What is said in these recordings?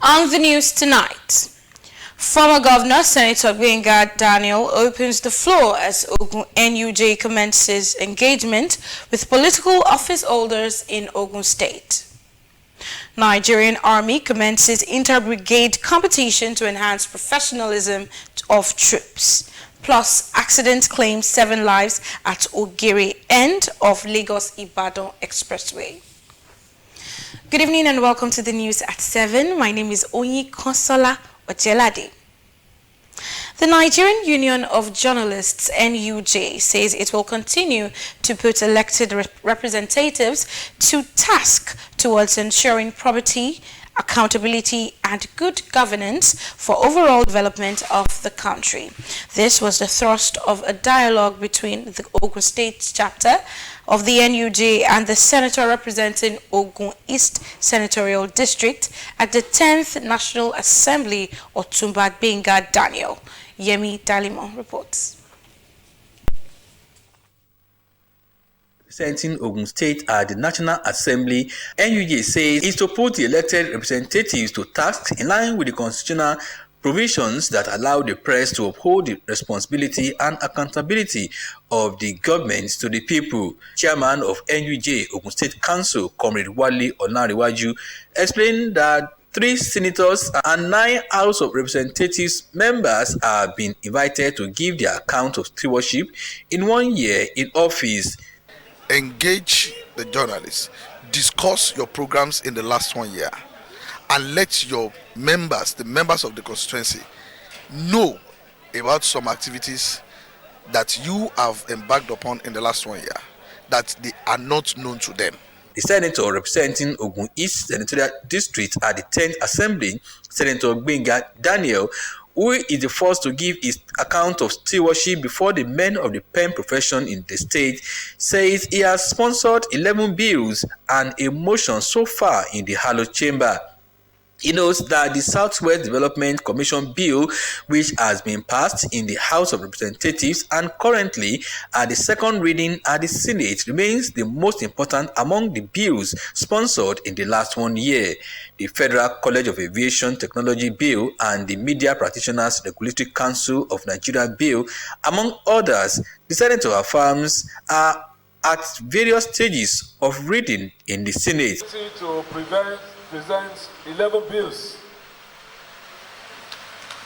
On the news tonight, former Governor Senator Gbenga Daniel opens the floor as Ogun NUJ commences engagement with political office holders in Ogun State. Nigerian Army commences inter-brigade competition to enhance professionalism of troops. Plus, accident claims 7 lives at Ogere end of Lagos-Ibadan Expressway. Good evening and welcome to the news at 7. My name is Onyi Konsola Ojelade. The Nigerian Union of Journalists, NUJ, says it will continue to put elected representatives to task towards ensuring probity, accountability and good governance for overall development of the country. This was the thrust of a dialogue between the Ogun State chapter of the NUJ and the senator representing Ogun East Senatorial District at the 10th National Assembly, Otumba Gbenga Daniel. Yemi Dalimo reports. Representing Ogun State at the National Assembly, NUJ says is to put the elected representatives to task in line with the constitutional provisions that allow the press to uphold the responsibility and accountability of the government to the people. Chairman of NUJ Ogun State Council, Comrade Wale Olariwaju, explained that 3 senators and 9 House of Representatives members have been invited to give their account of stewardship in 1 year in office. Engage the journalists, discuss your programs in the last 1 year, and let your members, the members of the constituency, know about some activities that you have embarked upon in the last 1 year that they are not known to them. The senator representing Ogun East Senatorial District at the 10th Assembly, Senator Gbenga Daniel, who is the first to give his account of stewardship before the men of the pen profession in the state, says he has sponsored 11 bills and a motion so far in the Hallowed Chamber. He notes that the Southwest Development Commission bill, which has been passed in the House of Representatives and currently at the second reading at the Senate, remains the most important among the bills sponsored in the last 1 year. The Federal College of Aviation Technology bill and the Media Practitioners Regulatory Council of Nigeria bill, among others, the senator affirms are at various stages of reading in the Senate. To presents 11 bills.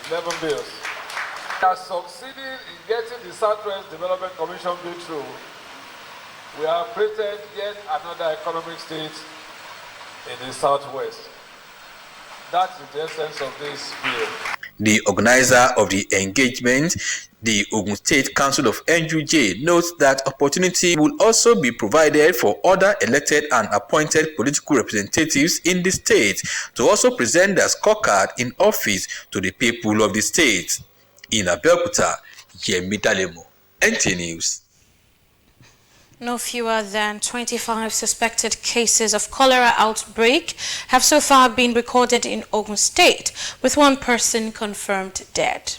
11 bills. We are succeeding in getting the Southwest Development Commission bill through. We have created yet another economic state in the Southwest. That is the essence of this bill. The organizer of the engagement, the Ogun State Council of NUJ, notes that opportunity will also be provided for other elected and appointed political representatives in the state to also present their scorecard in office to the people of the state. In Abeokuta, Yemi Dalemo, NTA News. No fewer than 25 suspected cases of cholera outbreak have so far been recorded in Ogun State, with 1 person confirmed dead.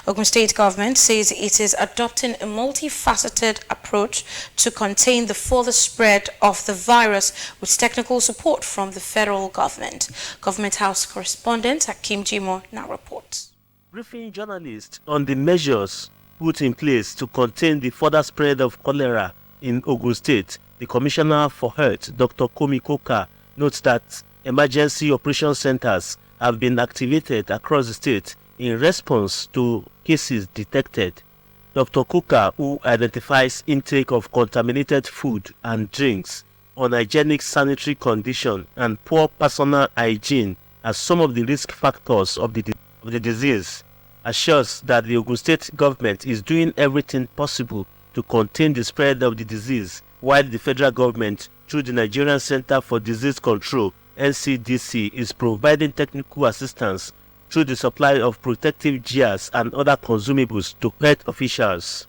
Ogun State government says it is adopting a multifaceted approach to contain the further spread of the virus with technical support from the federal government. Government House correspondent Hakim Jimo now reports. Briefing journalists on the measures put in place to contain the further spread of cholera in Ogun State, the Commissioner for Health, Dr. Komi Koka, notes that emergency operation centers have been activated across the state in response to cases detected. Dr. Koka, who identifies intake of contaminated food and drinks, unhygienic sanitary condition, and poor personal hygiene as some of the risk factors of the disease, assures that the Ogun State government is doing everything possible to contain the spread of the disease, while the federal government, through the Nigerian Center for Disease Control, NCDC, is providing technical assistance through the supply of protective gears and other consumables to health officials.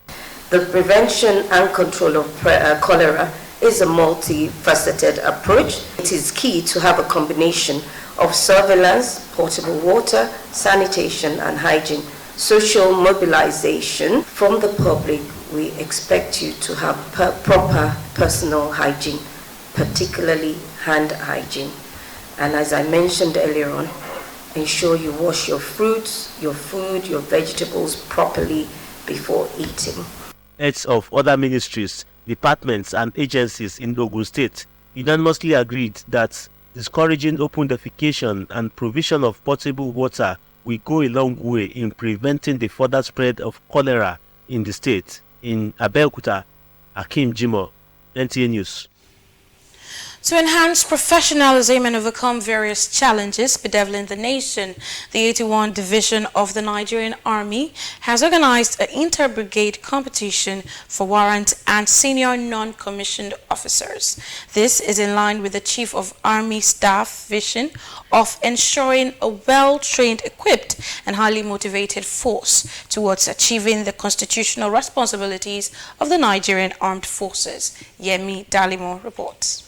The prevention and control of cholera is a multifaceted approach. It is key to have a combination of surveillance, potable water, sanitation and hygiene, social mobilization from the public. We expect you to have proper personal hygiene, particularly hand hygiene. And as I mentioned earlier on, Ensure you wash your fruits, your food, your vegetables properly before eating. Heads of other ministries, departments, and agencies in Ogun State unanimously agreed that discouraging open defecation and provision of potable water will go a long way in preventing the further spread of cholera in the state. In Abeokuta, Akim Jimo, NTA News. To enhance professionalism and overcome various challenges bedeviling the nation, the 81 Division of the Nigerian Army has organized an inter-brigade competition for warrant and senior non-commissioned officers. This is in line with the Chief of Army Staff vision of ensuring a well-trained, equipped, and highly motivated force towards achieving the constitutional responsibilities of the Nigerian Armed Forces. Yemi Dalimo reports.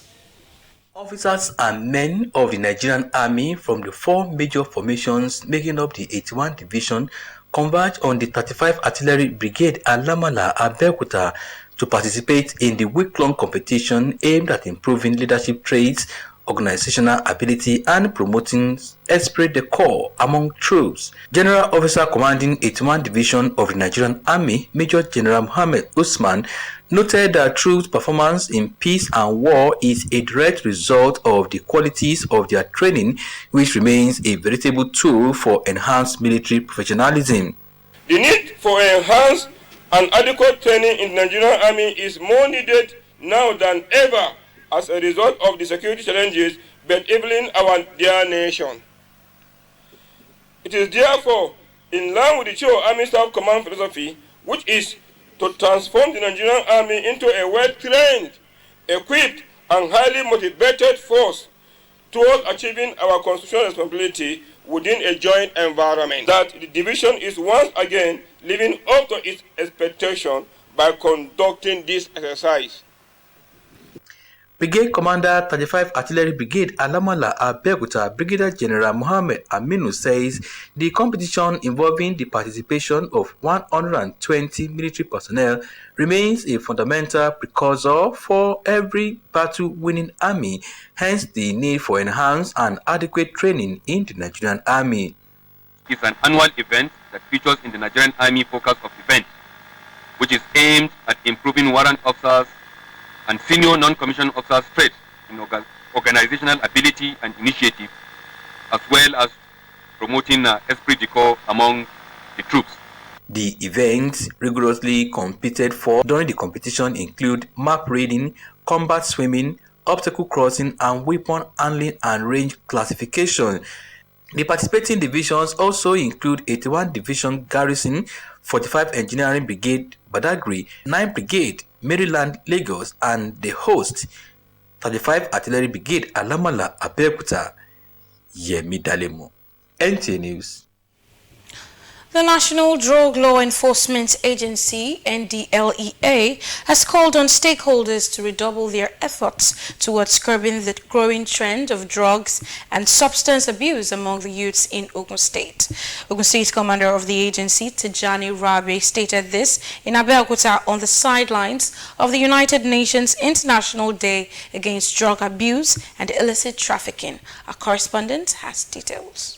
Officers and men of the Nigerian Army from the four major formations making up the 81 Division converged on the 35 Artillery Brigade Alamala Abeokuta to participate in the week-long competition aimed at improving leadership traits, organizational ability, and promoting esprit de corps among troops. General Officer Commanding 81 Division of the Nigerian Army, Major General Mohammed Usman, noted that troops' performance in peace and war is a direct result of the qualities of their training, which remains a veritable tool for enhanced military professionalism. The need for enhanced and adequate training in the Nigerian Army is more needed now than ever as a result of the security challenges bedeviling our dear nation. It is therefore in line with the Chief of Army Staff Command philosophy, which is to transform the Nigerian Army into a well-trained, equipped, and highly motivated force towards achieving our constitutional responsibility within a joint environment, that the division is once again living up to its expectation by conducting this exercise. Brigade Commander 35 Artillery Brigade Alamala Abeokuta Brigadier General Mohammed Aminu says the competition involving the participation of 120 military personnel remains a fundamental precursor for every battle-winning army, hence the need for enhanced and adequate training in the Nigerian Army. It's an annual event that features in the Nigerian Army focus of events, which is aimed at improving warrant officers and senior non-commissioned officers' traits in organizational ability and initiative, as well as promoting esprit de corps among the troops. The events rigorously competed for during the competition include map reading, combat swimming, obstacle crossing, and weapon handling and range classification. The participating divisions also include 81 Division Garrison, 45 Engineering Brigade Badagry, 9 Brigade Maryland Lagos, and the host 35 Artillery Brigade Alamala Abeokuta. Yemi Dalemo, NTA News. The National Drug Law Enforcement Agency, NDLEA, has called on stakeholders to redouble their efforts towards curbing the growing trend of drugs and substance abuse among the youths in Ogun State. Ogun State Commander of the agency, Tijani Rabe, stated this in Abeokuta on the sidelines of the United Nations International Day Against Drug Abuse and Illicit Trafficking. Our correspondent has details.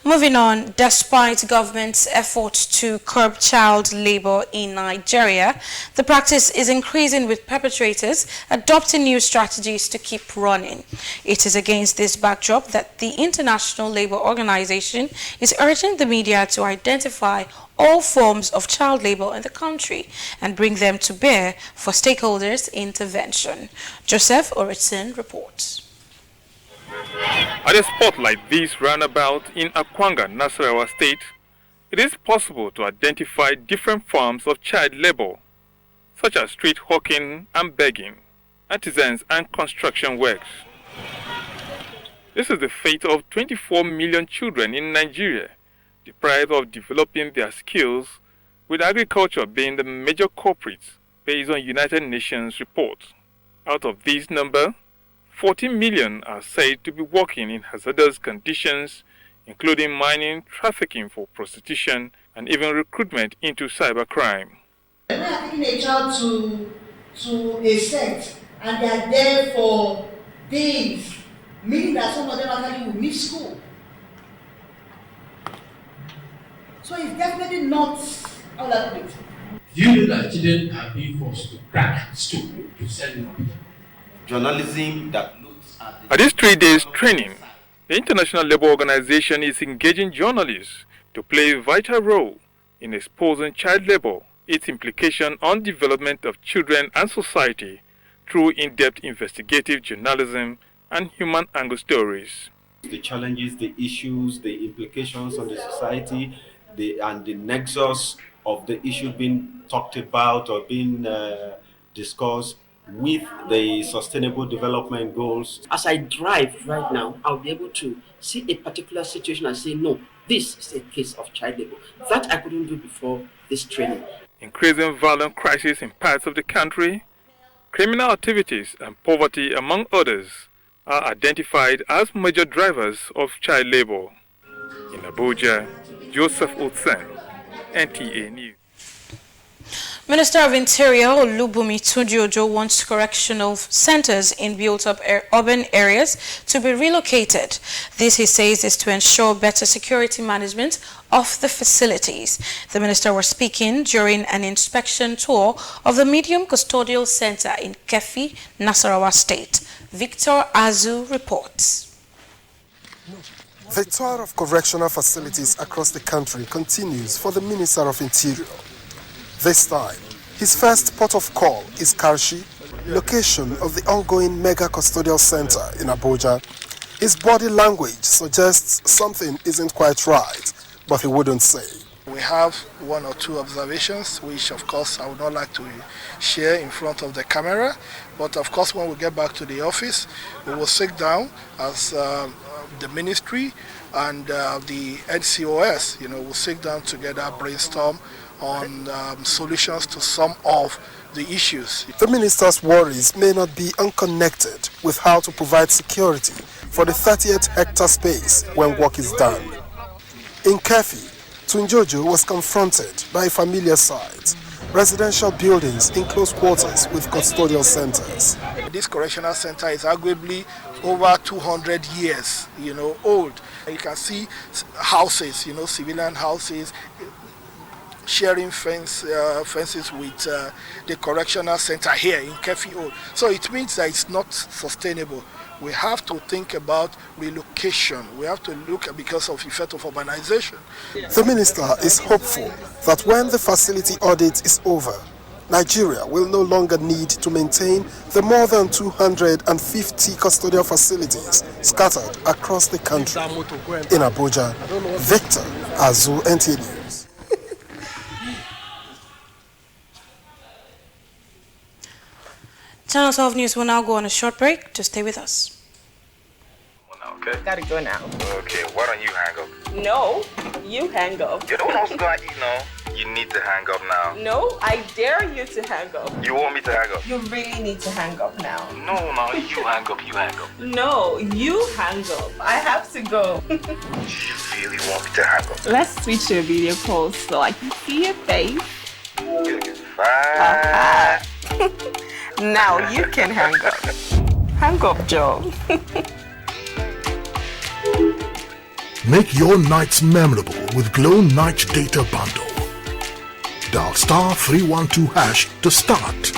Moving on, despite government's efforts to curb child labor in Nigeria, the practice is increasing with perpetrators adopting new strategies to keep running. It is against this backdrop that the International Labour Organization is urging the media to identify all forms of child labor in the country and bring them to bear for stakeholders' intervention. Joseph Oritson reports. At a spot like this roundabout in Akwanga, Nasarawa State, it is possible to identify different forms of child labor, such as street hawking and begging, artisans and construction works. This is the fate of 24 million children in Nigeria, deprived of developing their skills, with agriculture being the major culprit based on United Nations reports. Out of this number, 40 million are said to be working in hazardous conditions, including mining, trafficking for prostitution, and even recruitment into cybercrime. When you are taking a child to a set and they are there for days, meaning that some of them actually will miss school. So it's definitely not all of it. Do you know that children are being forced to crack stool to sell them? Journalism that looks At this 3 days training, the International Labour Organization is engaging journalists to play a vital role in exposing child labor, its implication on development of children and society through in-depth investigative journalism and human angle stories. The challenges, the issues, the implications on the society, and the nexus of the issue being talked about or being discussed with the sustainable development goals. As I drive right now, I'll be able to see a particular situation and say, no, this is a case of child labor. That I couldn't do before this training. Increasing violent crises in parts of the country, criminal activities and poverty, among others, are identified as major drivers of child labor. In Abuja, Joseph Otsen, NTA News. Minister of Interior Olubunmi Tunji-Ojo wants correctional centers in built-up urban areas to be relocated. This, he says, is to ensure better security management of the facilities. The minister was speaking during an inspection tour of the Medium Custodial Center in Kefi, Nasarawa State. Victor Azu reports. The tour of correctional facilities across the country continues for the Minister of Interior. This time, his first port of call is Karshi, location of the ongoing Mega Custodial Center in Abuja. His body language suggests something isn't quite right, but he wouldn't say. We have one or two observations, which of course I would not like to share in front of the camera. But of course, when we get back to the office, we will sit down as the ministry and the NCOS, we'll sit down together, brainstorm on solutions to some of the issues. The minister's worries may not be unconnected with how to provide security for the 38-hectare space when work is done. In Kefi, Tunji-Ojo was confronted by a familiar sight: residential buildings in close quarters with custodial centers. This correctional center is arguably over 200 years, old. You can see houses, civilian houses, sharing fences with the correctional center here in Kefi. So it means that it's not sustainable. We have to think about relocation. We have to look at because of effect of urbanization. The minister is hopeful that when the facility audit is over, Nigeria will no longer need to maintain the more than 250 custodial facilities scattered across the country. In Abuja, Victor Azu, NTA News. Channel 12 News will now go on a short break. Just stay with us. Okay. Gotta go now. Okay, why don't you hang up? No, you hang up. You're the one who's going, you need to hang up now. No, I dare you to hang up. You want me to hang up? You really need to hang up now. No, you hang up, you hang up. No, you hang up. I have to go. You really want me to hang up? Let's switch to a video call so I can see your face. You're looking fine. Now you can hang up. Hang up, Joe. Make your nights memorable with Glow Night Data Bundle. Dial *312# to start.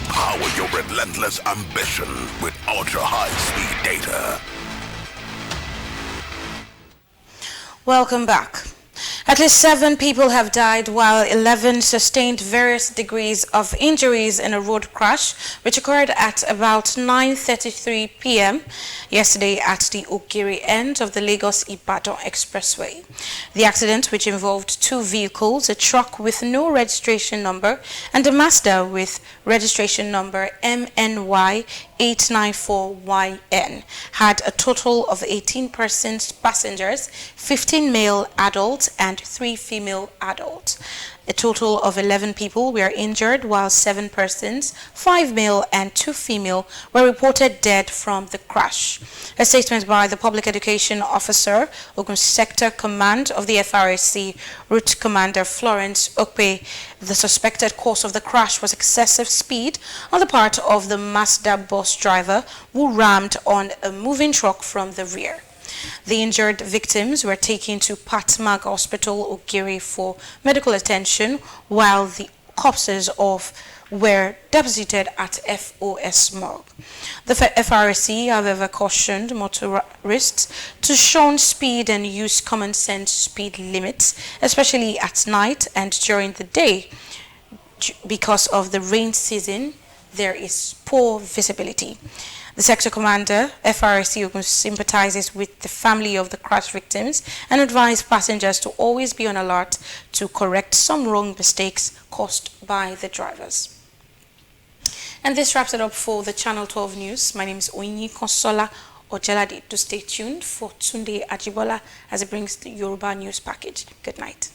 Power your relentless ambition with ultra-high-speed data. Welcome back. At least 7 people have died while 11 sustained various degrees of injuries in a road crash which occurred at about 9:33 p.m. yesterday at the Okiri end of the Lagos-Ibadan Expressway. The accident, which involved 2 vehicles, a truck with no registration number and a Mazda with registration number MNY 894YN, had a total of 18 passengers, 15 male adults and 3 female adults. A total of 11 people were injured, while 7 persons, 5 male and 2 female, were reported dead from the crash. A statement by the Public Education Officer, Ogun Sector Command of the FRSC, Route Commander Florence Okpe, the suspected cause of the crash was excessive speed on the part of the Mazda bus driver who rammed on a moving truck from the rear. The injured victims were taken to Patmag Hospital, Ogiri, for medical attention, while the corpses were deposited at FOS morgue. The FRC, however, cautioned motorists to shun speed and use common sense speed limits, especially at night and during the day. Because of the rain season, there is poor visibility. The sector commander, FRC Ogun, sympathizes with the family of the crash victims and advises passengers to always be on alert to correct some wrong mistakes caused by the drivers. And this wraps it up for the Channel 12 News. My name is Oyinyi Konsola Ojelade. To stay tuned for Tunde Ajibola as it brings the Yoruba News package. Good night.